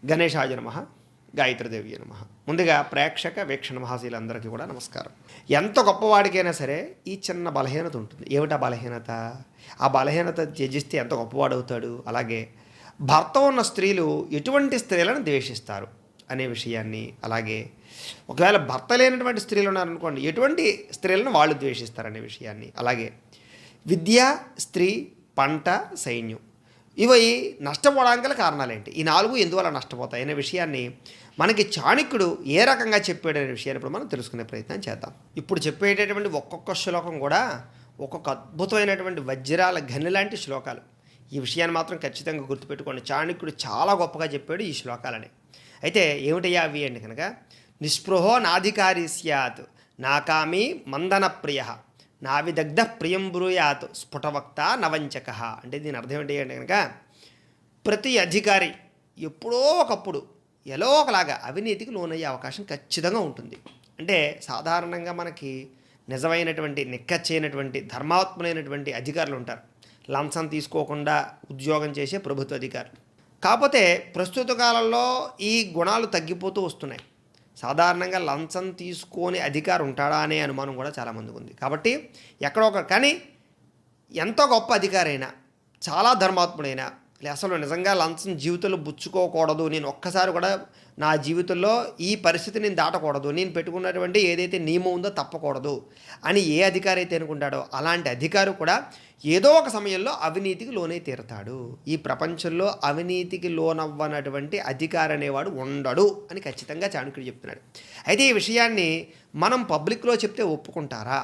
గణేశాయ నమః, గాయత్రీదేవి నమః. ముందుగా ప్రేక్షక వీక్షణ మహాశీలందరికీ కూడా నమస్కారం. ఎంత గొప్పవాడికైనా సరే ఈ చిన్న బలహీనత ఉంటుంది. ఏమిటా బలహీనత? ఆ బలహీనత త్యజిస్తే ఎంత గొప్పవాడవుతాడు. అలాగే భర్త ఉన్న స్త్రీలు ఎటువంటి స్త్రీలను ద్వేషిస్తారు అనే విషయాన్ని, అలాగే ఒకవేళ భర్త లేనటువంటి స్త్రీలు ఉన్నారనుకోండి ఎటువంటి స్త్రీలను వాళ్ళు ద్వేషిస్తారనే విషయాన్ని, అలాగే విద్య, స్త్రీ, పంట, సైన్యం ఇవి నష్టపోవడానికి గల కారణాలేంటి, ఈ నాలుగు ఎందువల్ల నష్టపోతాయి అనే విషయాన్ని మనకి చాణక్యుడు ఏ రకంగా చెప్పాడు అనే విషయాన్ని ఇప్పుడు మనం తెలుసుకునే ప్రయత్నం చేద్దాం. ఇప్పుడు చెప్పేటటువంటి ఒక్కొక్క శ్లోకం కూడా ఒక్కొక్క అద్భుతమైనటువంటి వజ్రాల గని లాంటి శ్లోకాలు. ఈ విషయాన్ని మాత్రం ఖచ్చితంగా గుర్తుపెట్టుకోండి. చాణక్యుడు చాలా గొప్పగా చెప్పాడు ఈ శ్లోకాలని. అయితే ఏమిటయ్యా అవి అంటే కనుక, నిస్పృహో నాధికారి స్యాత్, నాకామి మందన ప్రియ, నావిదగ్ధ ప్రియం బ్రూయాత్, స్ఫుటవక్త నవంచక. అంటే దీని అర్థం ఏంటి అంటే కనుక, ప్రతి అధికారి ఎప్పుడో ఒకప్పుడు ఎలా ఒకలాగా అవినీతికి లోనయ్యే అవకాశం ఖచ్చితంగా ఉంటుంది. అంటే సాధారణంగా మనకి నిజమైనటువంటి నిక్కచ్చైనటువంటి ధర్మాత్ములైనటువంటి అధికారులు ఉంటారు, లంచం తీసుకోకుండా ఉద్యోగం చేసే ప్రభుత్వ అధికారులు. కాకపోతే ప్రస్తుత కాలంలో ఈ గుణాలు తగ్గిపోతూ వస్తున్నాయి. సాధారణంగా లంచం తీసుకొని అధికారం ఉంటాడా అనే అనుమానం కూడా చాలామందికి ఉంది. కాబట్టి ఎక్కడో ఒక, కానీ ఎంతో గొప్ప అధికారైనా, చాలా ధర్మాత్ముడైనా, అసలు నిజంగా లంచం జీవితంలో బుచ్చుకోకూడదు, నేను ఒక్కసారి కూడా నా జీవితంలో ఈ పరిస్థితి నేను దాటకూడదు, నేను పెట్టుకున్నటువంటి ఏదైతే నియమం ఉందో తప్పకూడదు అని ఏ అధికారి అయితే అనుకుంటాడో అలాంటి అధికారి కూడా ఏదో ఒక సమయంలో అవినీతికి లోనై తీరుతాడు. ఈ ప్రపంచంలో అవినీతికి లోనవ్వనటువంటి అధికారి అనేవాడు ఉండడు అని ఖచ్చితంగా చాణక్యుడు చెప్తున్నాడు. అయితే ఈ విషయాన్ని మనం పబ్లిక్లో చెప్తే ఒప్పుకుంటారా,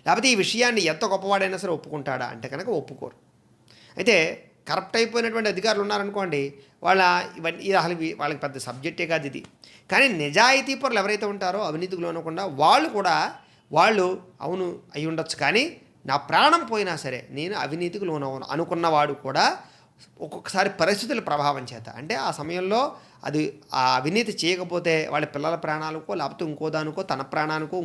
లేకపోతే ఈ విషయాన్ని ఎంత గొప్పవాడైనా సరే ఒప్పుకుంటాడా అంటే కనుక ఒప్పుకోరు. అయితే కరప్ట్ అయిపోయినటువంటి అధికారులు ఉన్నారనుకోండి, ఇవన్నీ అసలు వాళ్ళకి పెద్ద సబ్జెక్టే కాదు ఇది. కానీ నిజాయితీ పరులు ఎవరైతే ఉంటారో అవినీతికి లోనకుండా వాళ్ళు అవును అయి ఉండొచ్చు, కానీ నా ప్రాణం పోయినా సరే నేను అవినీతికి లోనవును అనుకున్నవాడు కూడా ఒక్కొక్కసారి పరిస్థితుల ప్రభావం చేత, అంటే ఆ సమయంలో అది ఆ అవినీతి చేయకపోతే వాళ్ళ పిల్లల ప్రాణాలకో, లేకపోతే ఇంకో దానికో, తన ప్రాణానికో,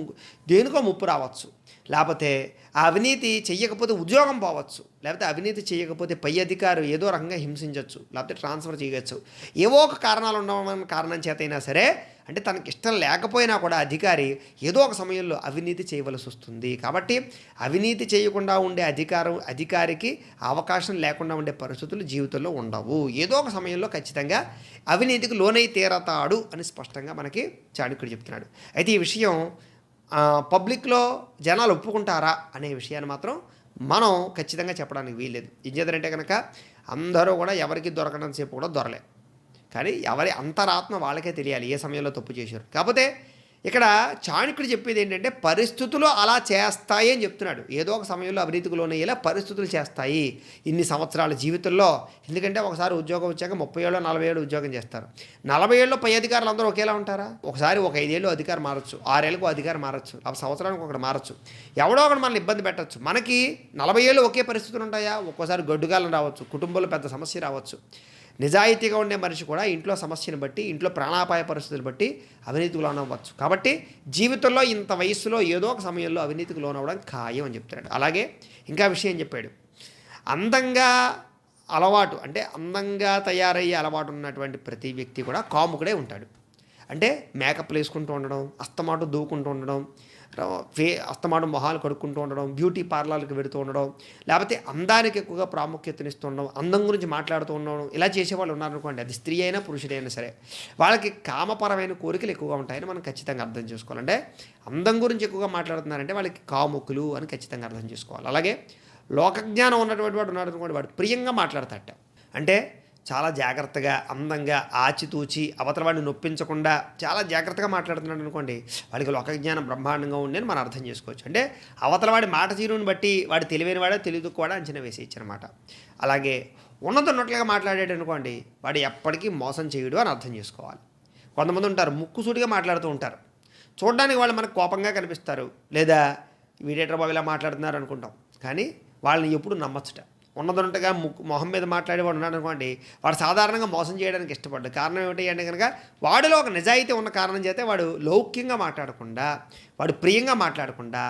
దేనికో ముప్పు రావచ్చు. లేకపోతే ఆ అవినీతి చెయ్యకపోతే ఉద్యోగం పోవచ్చు, లేకపోతే అవినీతి చేయకపోతే పై అధికారు ఏదో రకంగా హింసించవచ్చు, లేకపోతే ట్రాన్స్ఫర్ చేయవచ్చు. ఏవో ఒక కారణాలు ఉండవన్న కారణం చేత అయినా సరే, అంటే తనకి ఇష్టం లేకపోయినా కూడా అధికారి ఏదో ఒక సమయంలో అవినీతి చేయవలసి వస్తుంది. కాబట్టి అవినీతి చేయకుండా ఉండే అధికారికి అవకాశం లేకుండా ఉండే పరిస్థితులు జీవితంలో ఉండవు. ఏదో ఒక సమయంలో ఖచ్చితంగా అవినీతికి లోనై తీరతాడు అని స్పష్టంగా మనకి చాణక్యుడు చెప్తున్నాడు. అయితే ఈ విషయం పబ్లిక్లో జనాలు ఒప్పుకుంటారా అనే విషయాన్ని మాత్రం మనం ఖచ్చితంగా చెప్పడానికి వీల్లేదు. ఏం చేద్దారంటే కనుక అందరూ కూడా ఎవరికి దొరకనంతసేపు కూడా దొరలే, కానీ ఎవరి అంతరాత్మ వాళ్ళకే తెలియాలి ఏ సమయంలో తప్పు చేశారు. కాకపోతే ఇక్కడ చాణక్యుడు చెప్పేది ఏంటంటే పరిస్థితులు అలా చేస్తాయి అని చెప్తున్నాడు. ఏదో ఒక సమయంలో అవినీతికి లోనయ్యేలా పరిస్థితులు చేస్తాయి ఇన్ని సంవత్సరాల జీవితంలో. ఎందుకంటే ఒకసారి ఉద్యోగం వచ్చాక 30 ఏళ్ళు 40 ఏళ్ళు ఉద్యోగం చేస్తారు. 40 ఏళ్ళు పై అధికారులు అందరూ ఒకేలా ఉంటారా? ఒకసారి ఒక 5 ఏళ్ళు అధికారం మారచ్చు, 6 ఏళ్ళకు అధికారం మారచ్చు, ఆ సంవత్సరానికి ఒకటి మారచ్చు, ఎవడో ఒకటి మనల్ని ఇబ్బంది పెట్టచ్చు. మనకి 40 ఏళ్ళు ఒకే పరిస్థితులు ఉంటాయా? ఒక్కోసారి గడ్డుగాలం రావచ్చు, కుటుంబంలో పెద్ద సమస్య రావచ్చు. నిజాయితీగా ఉండే మనిషి కూడా ఇంట్లో సమస్యను బట్టి, ఇంట్లో ప్రాణాపాయ పరిస్థితులు బట్టి అవినీతికి లోనవ్వచ్చు. కాబట్టి జీవితంలో ఇంత వయస్సులో ఏదో ఒక సమయంలో అవినీతికి లోనవ్వడం ఖాయం అని చెప్తున్నాడు. అలాగే ఇంకా విషయం చెప్పాడు, అందంగా అలవాటు, అంటే అందంగా తయారయ్యే అలవాటు ఉన్నటువంటి ప్రతి వ్యక్తి కూడా కాముకుడే ఉంటాడు. అంటే మేకప్లు వేసుకుంటూ ఉండడం, అస్తమాటు దూకుంటూ ఉండడం, అస్తమాటు మొహాలు కడుక్కుంటూ ఉండడం, బ్యూటీ పార్లర్లకు వెళుతూ ఉండడం, లేకపోతే అందానికి ఎక్కువగా ప్రాముఖ్యతనిస్తూ ఉండడం, అందం గురించి మాట్లాడుతూ ఉండడం, ఇలా చేసేవాళ్ళు ఉన్నారనుకోండి, అది స్త్రీ అయినా పురుషుడైనా సరే వాళ్ళకి కామపరమైన కోరికలు ఎక్కువగా ఉంటాయని మనం ఖచ్చితంగా అర్థం చేసుకోవాలంటే అందం గురించి ఎక్కువగా మాట్లాడుతున్నారంటే వాళ్ళకి కాముకులు అని ఖచ్చితంగా అర్థం చేసుకోవాలి. అలాగే లోకజ్ఞానం ఉన్నటువంటి వాడు ఉన్నాడు అనుకోండి, వాడు ప్రియంగా మాట్లాడతాట, అంటే చాలా జాగ్రత్తగా, అందంగా, ఆచితూచి, అవతల వాడిని నొప్పించకుండా చాలా జాగ్రత్తగా మాట్లాడుతున్నాడు అనుకోండి, వాడికి లోకజ్ఞానం బ్రహ్మాండంగా ఉంది అని మనం అర్థం చేసుకోవచ్చు. అంటే అవతల వాడి మాట తీరుని బట్టి వాడు తెలివైన వాడో తెలియదు కూడా అంచనా వేసేయచ్చు అనమాట. అలాగే ఉన్నట్లుగా మాట్లాడాడు అనుకోండి, వాడు ఎప్పటికీ మోసం చేయడు అని అర్థం చేసుకోవాలి. కొంతమంది ఉంటారు ముక్కుసూటిగా మాట్లాడుతూ ఉంటారు, చూడడానికి వాళ్ళు మనకు కోపంగా కనిపిస్తారు, లేదా వీడేటర్ బాబు ఇలా మాట్లాడుతున్నారు అనుకుంటాం, కానీ వాళ్ళని ఎప్పుడు నమ్మచ్చుట. ఉన్నదొన్నట్టుగా మొహం మీద మాట్లాడేవాడు ఉన్నాడు అనుకోండి, వాడు సాధారణంగా మోసం చేయడానికి ఇష్టపడ్డాడు. కారణం ఏమిటి అంటే కనుక వాడిలో ఒక నిజాయితీ ఉన్న కారణం చేతే వాడు లౌక్యంగా మాట్లాడకుండా, వాడు ప్రియంగా మాట్లాడకుండా,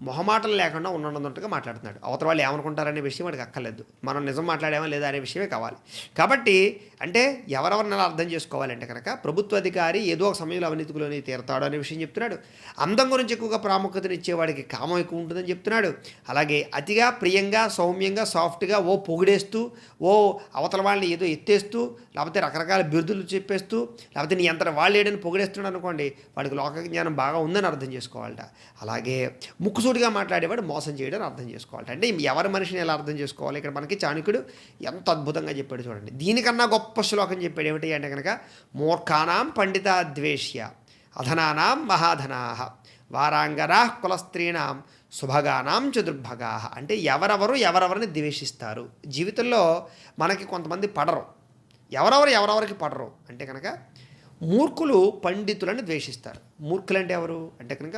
మొహమాటలు లేకుండా ఉన్నట్టుగా మాట్లాడుతున్నాడు. అవతల వాళ్ళు ఏమనుకుంటారనే విషయం వాడికి అక్కర్లేదు, మనం నిజం మాట్లాడామా లేదా అనే విషయమే కావాలి. కాబట్టి అంటే ఎవరెవరిని అలా అర్థం చేసుకోవాలంటే కనుక ప్రభుత్వ అధికారి ఏదో ఒక సమయంలో అవినీతిలోని తీరతాడు అనే విషయం చెప్తున్నాడు. అందం గురించి ఎక్కువగా ప్రాముఖ్యతను ఇచ్చేవాడికి కామం ఎక్కువ ఉంటుందని చెప్తున్నాడు. అలాగే అతిగా ప్రియంగా సౌమ్యంగా సాఫ్ట్గా ఓ పొగిడేస్తూ ఓ అవతల వాళ్ళని ఏదో ఎత్తేస్తూ లేకపోతే రకరకాల బిరుదులు చెప్పేస్తూ లేకపోతే నీ అంతట వాళ్ళు ఏడని పొగిడేస్తున్నాడు అనుకోండి, వాడికి లోక జ్ఞానం బాగా ఉందని అర్థం చేసుకోవాలట. అలాగే ముక్కుసూటిగా మాట్లాడేవాడు మోసం చేయడం అర్థం చేసుకోవాలట. అంటే ఎవరి మనిషిని ఎలా అర్థం చేసుకోవాలి ఇక్కడ మనకి చాణక్యుడు ఎంత అద్భుతంగా చెప్పాడు చూడండి. దీనికన్నా గొప్ప శ్లోకం చెప్పాడు. ఏమిటి అంటే కనుక మూర్ఖానాం పండిత ద్వేష్య అధనానాం మహాధనా వారాంగనా కులస్త్రీణాం శుభగానాం చతుర్భగా. అంటే ఎవరెవరిని ద్వేషిస్తారు. జీవితంలో మనకి కొంతమంది పడరు. ఎవరెవరికి పడరు అంటే కనుక మూర్ఖులు పండితులను ద్వేషిస్తారు. మూర్ఖులు అంటే ఎవరు అంటే కనుక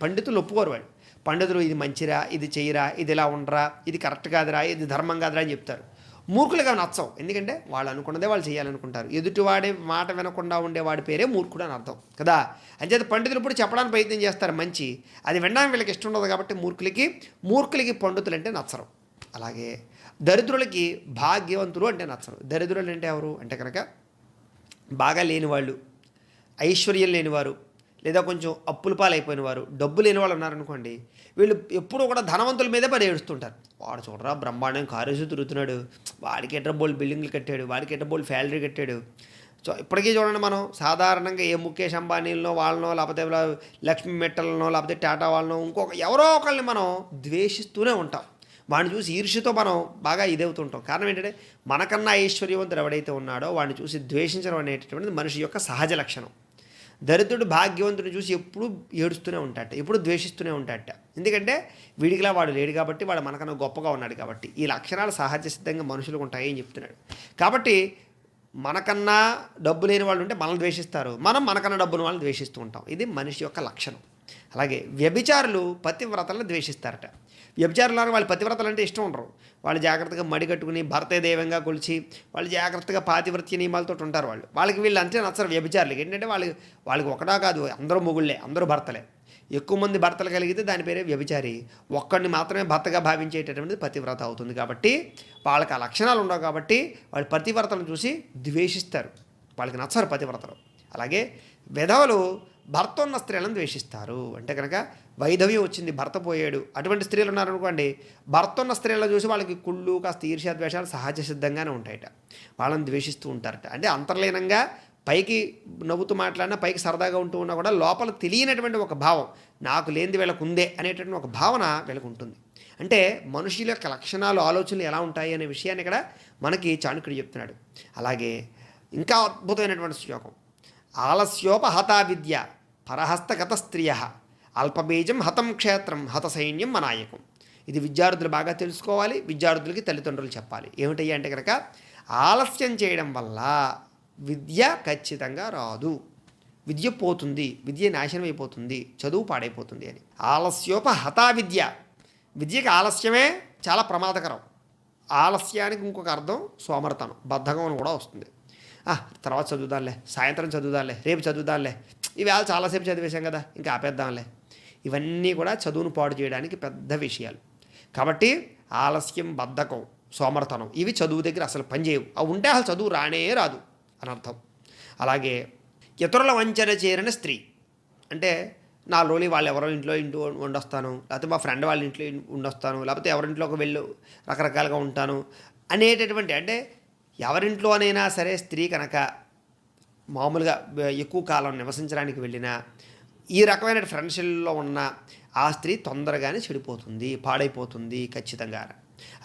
పండితులు ఒప్పుకోరు. వాడు పండితులు ఇది మంచిరా, ఇది చెయ్యరా, ఇది ఇలా ఉండరా, ఇది కరెక్ట్ కాదురా, ఇది ధర్మం కాదురా అని చెప్తారు. మూర్ఖులుగా నచ్చవు. ఎందుకంటే వాళ్ళు అనుకున్నదే వాళ్ళు చేయాలనుకుంటారు. ఎదుటివాడే మాట వినకుండా ఉండేవాడి పేరే మూర్ఖుడు అని అర్థం కదా. అంచేత పండితులు ఇప్పుడు చెప్పడానికి ప్రయత్నం చేస్తారు మంచి, అది వినడానికి వీళ్ళకి ఇష్టం ఉండదు. కాబట్టి మూర్ఖులకి పండితులు అంటే నచ్చరు. అలాగే దరిద్రులకి భాగ్యవంతులు అంటే నచ్చరు. దరిద్రులు అంటే ఎవరు అంటే కనుక బాగా లేనివాళ్ళు, ఐశ్వర్యం లేనివారు, లేదా కొంచెం అప్పుల పాలైపోయిన వారు, డబ్బు లేని వాళ్ళు ఉన్నారనుకోండి, వీళ్ళు ఎప్పుడూ కూడా ధనవంతుల మీదే పడి ఏడుస్తుంటారు. వాడు చూడరా బ్రహ్మాండం కారేసి తిరుగుతున్నాడు, వాడికి ఎట్రబోల్ బిల్డింగ్లు కట్టాడు, వాడికి ఎట్రబోల్ ఫ్యాక్టరీ కట్టాడు. సో ఇప్పటికీ చూడండి, మనం సాధారణంగా ఏ ముఖేష్ అంబానీలనో వాళ్ళనో లేకపోతే లక్ష్మీ మెట్టలనో లేకపోతే టాటా వాళ్ళనో ఎవరో ఒకళ్ళని మనం ద్వేషిస్తూనే ఉంటాం. వాడిని చూసి ఈర్ష్యతో మనం బాగా ఇదవుతుంటాం. కారణం ఏంటంటే మనకన్నా ఐశ్వర్యవంతుడు ఎవడైతే ఉన్నాడో వాడిని చూసి ద్వేషించడం అనేటటువంటిది మనిషి యొక్క సహజ లక్షణం. దరిద్రుడు భాగ్యవంతుడిని చూసి ఎప్పుడు ఏడుస్తూనే ఉంటాడట, ఎప్పుడు ద్వేషిస్తూనే ఉంటాడట. ఎందుకంటే వీడికిలా వాడు లేడు కాబట్టి, వాడు మనకన్నా గొప్పగా ఉన్నాడు కాబట్టి. ఈ లక్షణాలు సహజ సిద్ధంగా మనుషులకు ఉంటాయి అని చెప్తున్నాడు. కాబట్టి మనకన్నా డబ్బు లేని వాళ్ళు ఉంటే మనల్ని ద్వేషిస్తారు, మనం మనకన్నా డబ్బుని వాళ్ళని ద్వేషిస్తూ ఉంటాం. ఇది మనిషి యొక్క లక్షణం. అలాగే వ్యభిచారులు పతివ్రతలను ద్వేషిస్తారట. వ్యభిచారులు వాళ్ళు పతివ్రతలు అంటే ఇష్టం ఉండరు. వాళ్ళు జాగ్రత్తగా మడిగట్టుకుని భర్తే దైవంగా కొలిచి వాళ్ళు జాగ్రత్తగా పాతివ్రత్య నియమాలతో ఉంటారు. వాళ్ళకి వీళ్ళు అంతే నచ్చరు. వ్యభిచారులకి ఏంటంటే వాళ్ళకి ఒకటా కాదు, అందరూ మొగుళ్ళే, అందరూ భర్తలే. ఎక్కువ మంది భర్తలు కలిగితే దాని పేరే వ్యభిచారి. ఒక్కడిని మాత్రమే భర్తగా భావించేటటువంటిది పతివ్రత అవుతుంది. కాబట్టి వాళ్ళకి ఆ లక్షణాలు ఉండవు. కాబట్టి వాళ్ళు పతివ్రతలను చూసి ద్వేషిస్తారు, వాళ్ళకి నచ్చరు పతివ్రతలు. అలాగే విధవలు భర్త ఉన్న స్త్రీలను ద్వేషిస్తారు. అంటే కనుక వైధవ్యం వచ్చింది, భర్త పోయాడు, అటువంటి స్త్రీలు ఉన్నారనుకోండి, భర్త ఉన్న స్త్రీలను చూసి వాళ్ళకి కుళ్ళు కాస్త ఈర్ష్య ద్వేషాలు సహజ సిద్ధంగానే ఉంటాయట. వాళ్ళని ద్వేషిస్తూ ఉంటారట. అంటే అంతర్లీనంగా పైకి నవ్వుతూ మాట్లాడినా, పైకి సరదాగా ఉంటూ ఉన్నా కూడా లోపల తెలియనటువంటి ఒక భావం, నాకు లేనిది వీళ్ళకు ఉందే అనేటటువంటి ఒక భావన వీళ్ళకు ఉంటుంది. అంటే మనుషుల యొక్క లక్షణాలు ఆలోచనలు ఎలా ఉంటాయి అనే విషయాన్ని ఇక్కడ మనకి చాణక్యుడు చెప్తున్నాడు. అలాగే ఇంకా అద్భుతమైనటువంటి శ్లోకం, ఆలస్యోపహతా విద్య పరహస్తగత స్త్రియ అల్పబీజం హతం క్షేత్రం హత సైన్యం మనాయకం. ఇది విద్యార్థులు బాగా తెలుసుకోవాలి, విద్యార్థులకి తల్లిదండ్రులు చెప్పాలి. ఏమిటయ్యా అంటే కనుక ఆలస్యం చేయడం వల్ల విద్య ఖచ్చితంగా రాదు, విద్య పోతుంది, విద్య నాశనం అయిపోతుంది, చదువు పాడైపోతుంది అని. ఆలస్యోపహతా విద్య, విద్యకి ఆలస్యమే చాలా ప్రమాదకరం. ఆలస్యానికి ఇంకొక అర్థం సోమరతనం, బద్ధకం అని కూడా వస్తుంది. తర్వాత చదువుదాంలే, సాయంత్రం చదువుదాంలే, రేపు చదువుదాంలే, ఇవాళ చాలాసేపు చదివేశాం కదా ఇంకా ఆపేద్దాంలే. ఇవన్నీ కూడా చదువును పాడు చేయడానికి పెద్ద విషయాలు. కాబట్టి ఆలస్యం, బద్ధకం, సోమరతనం ఇవి చదువు దగ్గర అసలు పనిచేయవు. అవి ఉంటే అసలు చదువు రానే రాదు అని అర్థం. అలాగే ఇతరుల వంచన చేరిన స్త్రీ అంటే 4 రోజులు వాళ్ళు ఎవరో ఇంట్లో ఉండొస్తాను, లేకపోతే మా ఫ్రెండ్ వాళ్ళ ఇంట్లో ఉండొస్తాను, లేకపోతే ఎవరింట్లోకి వెళ్ళి రకరకాలుగా ఉంటాను అనేటటువంటి, అంటే ఎవరింట్లోనైనా సరే స్త్రీ కనుక మామూలుగా ఎక్కువ కాలం నివసించడానికి వెళ్ళినా, ఈ రకమైన ఫ్రెండ్షిప్లో ఉన్న ఆ స్త్రీ తొందరగానే చెడిపోతుంది, పాడైపోతుంది ఖచ్చితంగా.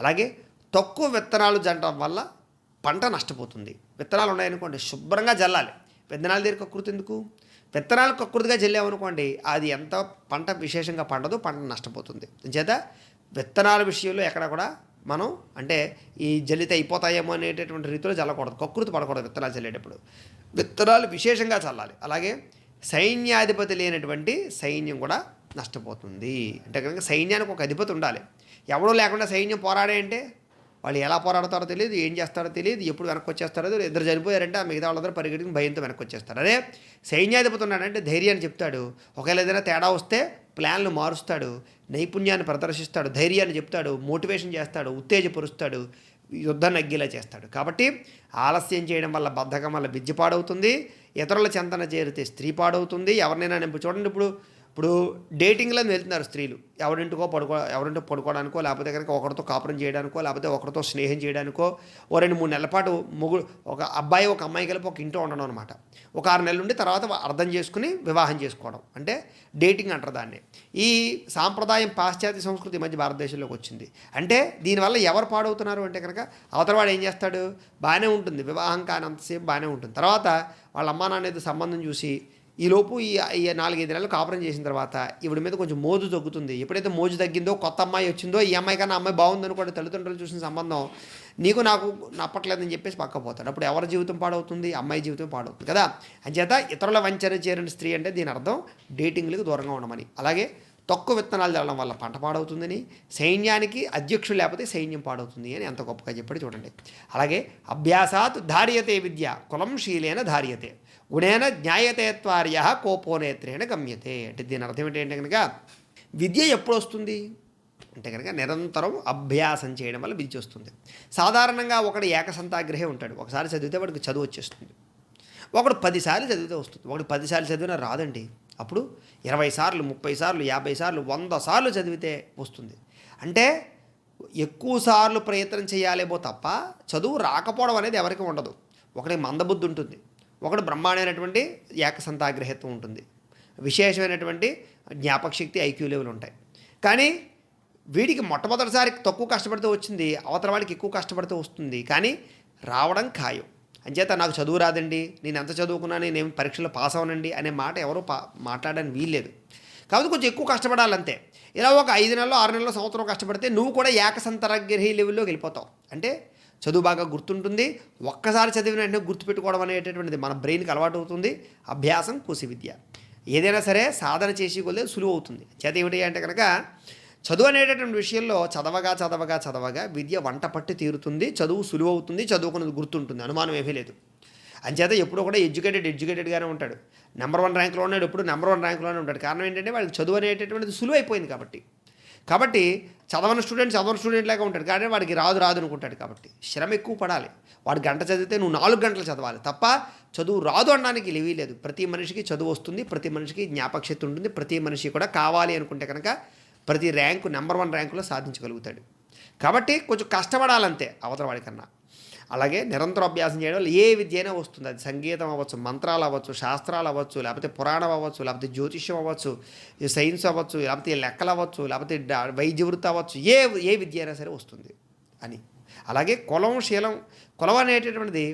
అలాగే తక్కువ విత్తనాలు జల్లడం వల్ల పంట నష్టపోతుంది. విత్తనాలు ఉన్నాయనుకోండి శుభ్రంగా జల్లాలి. విత్తనాల దగ్గర కకృతి ఎందుకు? విత్తనాలు కకృతిగా జల్లామనుకోండి అది ఎంత పంట విశేషంగా పండదు, పంట నష్టపోతుంది. చేత విత్తనాల విషయంలో ఎక్కడ కూడా మనం అంటే ఈ జల్లితే అయిపోతాయేమో అనేటటువంటి రీతిలో చల్లకూడదు, కకృతి పడకూడదు. విత్తనాలు చల్లేటప్పుడు విత్తనాలు విశేషంగా చల్లాలి. అలాగే సైన్యాధిపతి లేనటువంటి సైన్యం కూడా నష్టపోతుంది. అంటే కనుక సైన్యానికి ఒక అధిపతి ఉండాలి. ఎవడో లేకుండా సైన్యం పోరాడే అంటే వాళ్ళు ఎలా పోరాడతారో తెలియదు, ఏం చేస్తారో తెలియదు, ఎప్పుడు వెనక్కి వచ్చేస్తారో తెలియదు. ఇద్దరు చనిపోయారంటే ఆ మిగతా వాళ్ళందరూ పరిగెట్టుకుని భయంతో వెనక్కి వచ్చేస్తారు. అదే సైన్యాధిపతి ఉన్నాడంటే ధైర్యాన్ని చెప్తాడు, ఒకవేళ ఏదైనా తేడా వస్తే ప్లాన్లు మారుస్తాడు, నైపుణ్యాన్ని ప్రదర్శిస్తాడు, ధైర్యాన్ని చెప్తాడు, మోటివేషన్ చేస్తాడు, ఉత్తేజపరుస్తాడు, యుద్ధం నగ్గేలా చేస్తాడు. కాబట్టి ఆలస్యం చేయడం వల్ల బద్ధకం వల్ల విద్య పాడవుతుంది, ఇతరుల చెంతన చేరితే స్త్రీ పాడవుతుంది. ఎవరినైనా చూడండి, ఇప్పుడు డేటింగ్లో వెళ్తున్నారు స్త్రీలు, ఎవరింటికో పడుకోవడానికో, లేకపోతే కనుక ఒకరితో కాపురం చేయడానికో, లేకపోతే ఒకరితో స్నేహం చేయడానికో, 2-3 నెలల పాటు ఒక అబ్బాయి ఒక అమ్మాయి కలిపి ఒక ఇంట్లో ఉండడం అనమాట. ఒక 6 నెలల నుండి తర్వాత అర్థం చేసుకుని వివాహం చేసుకోవడం అంటే డేటింగ్ అంటారు దాన్ని. ఈ సాంప్రదాయం పాశ్చాత్య సంస్కృతి మధ్య భారతదేశంలోకి వచ్చింది. అంటే దీనివల్ల ఎవరు పాడవుతున్నారు అంటే కనుక అవతల వాడు ఏం చేస్తాడు, బాగానే ఉంటుంది, వివాహం కానంతసేపు బాగానే ఉంటుంది. తర్వాత వాళ్ళ అమ్మా నాన్న సంబంధం చూసి ఈలోపు ఈ 4-5 నెలలు కాపురం చేసిన తర్వాత ఈవిడ మీద కొంచెం మోజు తగ్గుతుంది. ఎప్పుడైతే మోజు తగ్గిందో, కొత్త అమ్మాయి వచ్చిందో, ఈ అమ్మాయి కన్నా అమ్మాయి బాగుందనుకోండి, తల్లిదండ్రులు చూసిన సంబంధం నాకు నప్పట్లేదని చెప్పేసి పక్కపోతాడు. అప్పుడు ఎవరి జీవితం పాడవుతుంది, అమ్మాయి జీవితం పాడవుతుంది కదా. అంచేత ఇతరుల వంచన చేరిన స్త్రీ అంటే దీని అర్థం డేటింగ్లకు దూరంగా ఉండమని. అలాగే తక్కువ విత్తనాలు చల్లడం వల్ల పంట పాడవుతుందని, సైన్యానికి అధ్యక్షుడు లేకపోతే సైన్యం పాడవుతుంది అని ఎంత గొప్పగా చెప్పాడు చూడండి. అలాగే అభ్యాసాత్ ధార్యతే విద్య కులం శీలేన ధార్యతే గుణేన జ్ఞాయతేత్వార్య కోపోనేత్రేణ గమ్యతే. అంటే దీని అర్థం ఏంటంటే కనుక విద్య ఎప్పుడు వస్తుంది అంటే కనుక నిరంతరం అభ్యాసం చేయడం వల్ల విద్య వస్తుంది. సాధారణంగా ఒకడు ఏకసంతాగ్రహే ఉంటాడు, ఒకసారి చదివితే వాడికి చదువు వచ్చేస్తుంది. ఒకడు 10 సార్లు చదివితే వస్తుంది, ఒకడు 10 సార్లు చదివినా రాదండి. అప్పుడు 20 సార్లు, 30 సార్లు, 50 సార్లు, 100 సార్లు చదివితే వస్తుంది. అంటే ఎక్కువ సార్లు ప్రయత్నం చేయాలేమో తప్ప చదువు రాకపోవడం అనేది ఎవరికి ఉండదు. ఒకటి మందబుద్ధి ఉంటుంది, ఒకడు బ్రహ్మాండమైనటువంటి ఏకసంతాగ్రహత్వం ఉంటుంది, విశేషమైనటువంటి జ్ఞాపకశక్తి, ఐక్యూ లెవెల్ ఉంటాయి. కానీ వీడికి మొట్టమొదటిసారి తక్కువ కష్టపడితే వచ్చింది, అవతల వాడికి ఎక్కువ కష్టపడితే వస్తుంది, కానీ రావడం ఖాయం. అంచేత నాకు చదువు రాదండి, నేను ఎంత చదువుకున్నాను, నేను పరీక్షలో పాస్ అవనండి అనే మాట ఎవరూ మాట్లాడడానికి వీల్లేదు. కాబట్టి కొంచెం ఎక్కువ కష్టపడాలంతే. ఇలా ఒక 5 నెలలో 6 నెలలో సంవత్సరం కష్టపడితే నువ్వు కూడా ఏకసంతరగ్రహి లెవెల్లోకి వెళ్ళిపోతావు. అంటే చదువు బాగా గుర్తుంటుంది, ఒక్కసారి చదివిన వెంటనే గుర్తుపెట్టుకోవడం అనేటటువంటిది మన బ్రెయిన్కి అలవాటు అవుతుంది. అభ్యాసం కూసి విద్య. ఏదైనా సరే సాధన చేసి కొద్దిగా సులువు అవుతుంది. చేత ఏమిటి అంటే కనుక చదువు అనేటటువంటి విషయంలో చదవగా విద్య వంట పట్టి తీరుతుంది, చదువు సులువు అవుతుంది, చదువుకున్నది గుర్తుంటుంది, అనుమానం ఏమీ లేదు. అంచేత ఎప్పుడూ కూడా ఎడ్యుకేటెడ్గానే ఉంటాడు. నెంబర్ 1 ర్యాంకులో ఉన్నాడు, ఎప్పుడు నెంబర్ 1 ర్యాంకులోనే ఉంటాడు. కారణం ఏంటంటే వాళ్ళకి చదువు అనేటటువంటిది సులువు అయిపోయింది కాబట్టి చదవని స్టూడెంట్ లాగా ఉంటాడు. కానీ వాడికి రాదు అనుకుంటాడు. కాబట్టి శ్రమ ఎక్కువ పడాలి. వాడు గంట చదివితే నువ్వు 4 గంటలు చదవాలి తప్ప చదువు రాదు అనడానికి లేవీ లేదు. ప్రతి మనిషికి చదువు వస్తుంది, ప్రతి మనిషికి జ్ఞాపకశక్తి ఉంటుంది, ప్రతి మనిషి కూడా కావాలి అనుకుంటే కనుక ప్రతి ర్యాంకు నెంబర్ 1 ర్యాంకులో సాధించగలుగుతాడు. కాబట్టి కొంచెం కష్టపడాలంతే అవతల వాడికన్నా. అలాగే నిరంతరం అభ్యాసం చేయడం వల్ల ఏ విద్య అయినా వస్తుంది. అది సంగీతం అవ్వచ్చు, మంత్రాలు అవ్వచ్చు, శాస్త్రాలు అవ్వచ్చు, లేకపోతే పురాణం అవ్వచ్చు, లేకపోతే జ్యోతిష్యం అవ్వచ్చు, సైన్స్ అవ్వచ్చు, లేకపోతే లెక్కలు అవ్వచ్చు, లేకపోతే వైద్య వృత్తి అవ్వచ్చు, ఏ విద్య అయినా సరే వస్తుంది అని. అలాగే కులం అనేటటువంటిది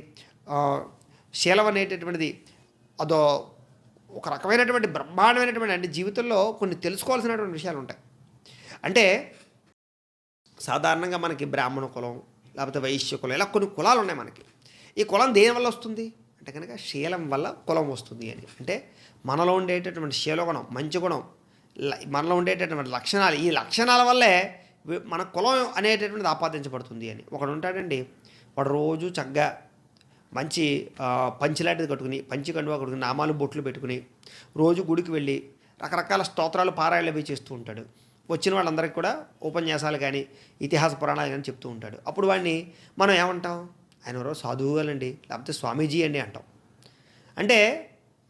శీలం అనేటటువంటిది అదో ఒక రకమైనటువంటి బ్రహ్మాండమైనటువంటి అంటే జీవితంలో కొన్ని తెలుసుకోవాల్సినటువంటి విషయాలు ఉంటాయి. అంటే సాధారణంగా మనకి బ్రాహ్మణ కులం, లేకపోతే వైశ్య కులం, ఇలా కొన్ని కులాలు ఉన్నాయి మనకి. ఈ కులం దేనివల్ల వస్తుంది అంటే కనుక శీలం వల్ల కులం వస్తుంది అని. అంటే మనలో ఉండేటటువంటి శీలగుణం, మంచి గుణం, మనలో ఉండేటటువంటి లక్షణాలు, ఈ లక్షణాల వల్లే మన కులం అనేటటువంటిది ఆపాదించబడుతుంది అని. ఒకడు ఉంటాడండి, వాడు రోజు చక్కగా మంచి పంచిలాంటిది కట్టుకుని, పంచి కండువా కట్టుకుని, నామాలు బొట్లు పెట్టుకుని రోజు గుడికి వెళ్ళి రకరకాల స్తోత్రాలు పారాయణలు అవి చేస్తూ ఉంటాడు. వచ్చిన వాళ్ళందరికీ కూడా ఉపన్యాసాలు కానీ ఇతిహాస పురాణాలు కానీ చెప్తూ ఉంటాడు. అప్పుడు వాడిని మనం ఏమంటాం, ఆయన ఎవరో సాధువులండి, లేకపోతే స్వామీజీ అండి అంటాం. అంటే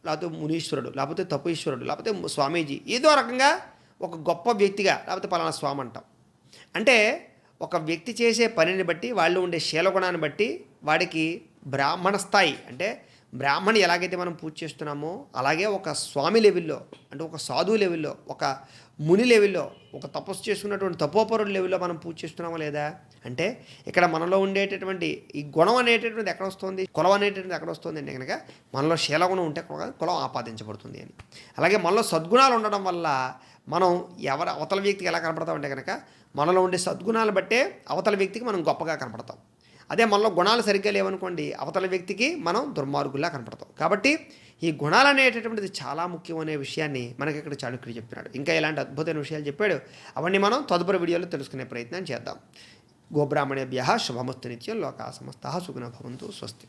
లేకపోతే మునీశ్వరుడు, లేకపోతే తపోఈశ్వరుడు, లేకపోతే స్వామీజీ, ఏదో రకంగా ఒక గొప్ప వ్యక్తిగా, లేకపోతే పలానా స్వామి అంటాం. అంటే ఒక వ్యక్తి చేసే పనిని బట్టి, వాళ్ళు ఉండే శీలగుణాన్ని బట్టి వాడికి బ్రాహ్మణ స్థాయి, అంటే బ్రాహ్మణి ఎలాగైతే మనం పూజ చేస్తున్నామో అలాగే ఒక స్వామి లెవెల్లో, అంటే ఒక సాధువు లెవెల్లో, ఒక ముని లెవెల్లో, ఒక తపస్సు చేసుకున్నటువంటి తపోపరుడు లెవెల్లో మనం పూజ చేస్తున్నామా లేదా అంటే ఇక్కడ మనలో ఉండేటటువంటి ఈ గుణం అనేటటువంటిది ఎక్కడ వస్తుంది, కులం అనేటటువంటిది ఎక్కడ వస్తుంది అంటే కనుక మనలో శీలగుణం ఉంటే కులం ఆపాదించబడుతుంది అని. అలాగే మనలో సద్గుణాలు ఉండడం వల్ల మనం అవతల వ్యక్తికి ఎలా కనపడతాం అంటే కనుక మనలో ఉండే సద్గుణాలు బట్టే అవతల వ్యక్తికి మనం గొప్పగా కనపడతాం. అదే మనలో గుణాలు సరిగ్గా లేవనుకోండి, అవతల వ్యక్తికి మనం దుర్మార్గుల్లా కనపడతాం. కాబట్టి ఈ గుణాలు అనేటటువంటిది చాలా ముఖ్యం అనే విషయాన్ని మనకి ఇక్కడ చాణక్యుడు చెప్పినాడు. ఇంకా ఇలాంటి అద్భుతమైన విషయాలు చెప్పాడు. అవన్నీ మనం తదుపరి వీడియోలో తెలుసుకునే ప్రయత్నం చేద్దాం. గోబ్రాహ్మణేభ్యః శుభమస్తు నిత్యం. లోకాః సమస్తాః సుఖినో భవంతు. స్వస్తి.